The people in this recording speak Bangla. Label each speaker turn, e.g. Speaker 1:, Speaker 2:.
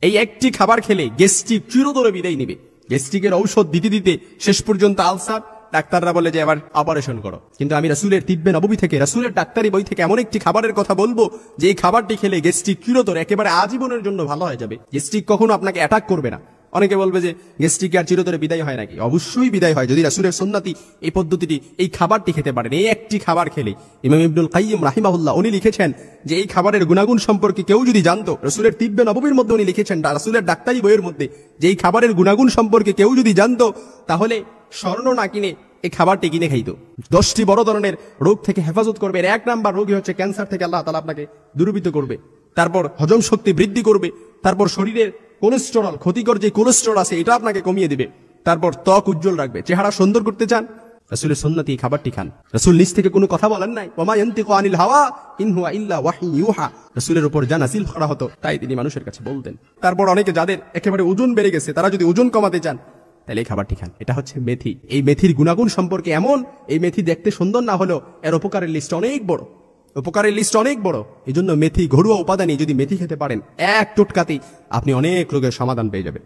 Speaker 1: এই একটি খাবার খেলে গ্যাস্ট্রিক চিরতরে বিদায় নিবে। গ্যাস্ট্রিকের ঔষধ দিতে দিতে শেষ পর্যন্ত আলসার, ডাক্তাররা বলে যে আবার অপারেশন করো। কিন্তু আমি রাসূলের তিব্বে নববী থেকে, রাসূলের ডাক্তারি বই থেকে এমন একটি খাবারের কথা বলবো যে এই খাবারটি খেলে গ্যাস্ট্রিক চিরতরে একেবারে আজীবনের জন্য ভালো হয়ে যাবে। গ্যাস্ট্রিক কখনো আপনাকে অ্যাটাক করবে না। অনেকে বলবে যে গ্যাস্ট্রিক আর চিরতরে বিদায় হয় নাকি? অবশ্যই বিদায় হয় যদি রাসূলের সুন্নতি এই পদ্ধতিটি, এই খাবারটি খেতে পারেন। এই একটি খাবার খেলে ইমাম ইবনুল কাইয়্যিম রাহিমাহুল্লাহ উনি লিখেছেন যে এই খাবারের গুণাগুণ সম্পর্কে কেউ যদি জানতো, রাসূলের তিব্বে নববীর মধ্যে উনি লিখেছেন, রাসূলের ডাক্তারি বইয়ের মধ্যে যে এই খাবারের গুণাগুণ সম্পর্কে কেউ যদি জানতো তাহলে স্বর্ণ না কিনে এই খাবারটি কিনে খাইতো। 10টি বড় ধরনের রোগ থেকে হেফাজত করবে। এর 1 নাম্বার রোগই হচ্ছে ক্যান্সার থেকে আল্লাহ তাআলা আপনাকে দূরীভূত করবে। তারপর হজম শক্তি বৃদ্ধি করবে। তারপর শরীরের কোলেস্টেরল, ক্ষতিকর যে কোলেস্টেরল আছে এটা আপনাকে কমিয়ে দিবে। তারপর ত্বক উজ্জ্বল রাখবে। চেহারা সুন্দর করতে চান, রাসূলের সুন্নতি এই খাবারটি খান। রাসূল নিজ থেকে কোনো কথা বলেন নাই, ওয়া মা ইয়ানতিকু আনিল হাওয়া ইন হুয়া ইল্লা ওয়াহয়ুন ইউহা। রাসূলের উপর যা নাযিল করা হতো তাই তিনি মানুষের কাছে বলতেন। তারপর অনেকে যাদের একেবারে ওজন বেড়ে গেছে, তারা যদি ওজন কমাতে চান তাহলে এই খাবারটি খান। এটা হচ্ছে মেথি। এই মেথির গুণাগুণ সম্পর্কে এমন, এই মেথি দেখতে সুন্দর না হলেও এর উপকারের লিস্ট অনেক বড়, উপকারের লিস্ট অনেক বড়। এই জন্য মেথি, ঘরোয়া উপাদানে যদি মেথি খেতে পারেন, এক টোটকাতেই আপনি অনেক রোগের সমাধান পেয়ে যাবেন।